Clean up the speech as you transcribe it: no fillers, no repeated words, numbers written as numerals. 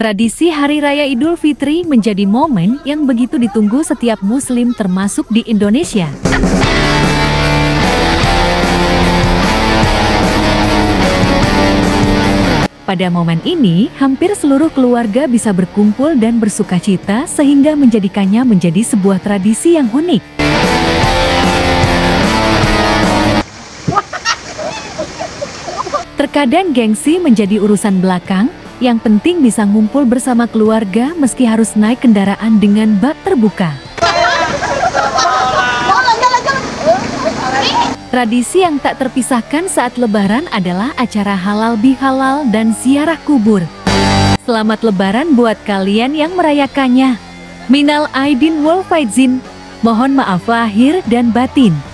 Tradisi Hari Raya Idul Fitri menjadi momen yang begitu ditunggu setiap Muslim termasuk di Indonesia. Pada momen ini, hampir seluruh keluarga bisa berkumpul dan bersukacita sehingga menjadikannya menjadi sebuah tradisi yang unik. Terkadang gengsi menjadi urusan belakang, yang penting bisa ngumpul bersama keluarga meski harus naik kendaraan dengan bak terbuka. Tradisi yang tak terpisahkan saat Lebaran adalah acara halal bihalal dan ziarah kubur. Selamat Lebaran buat kalian yang merayakannya. Minal aidin wal faizin, mohon maaf lahir dan batin.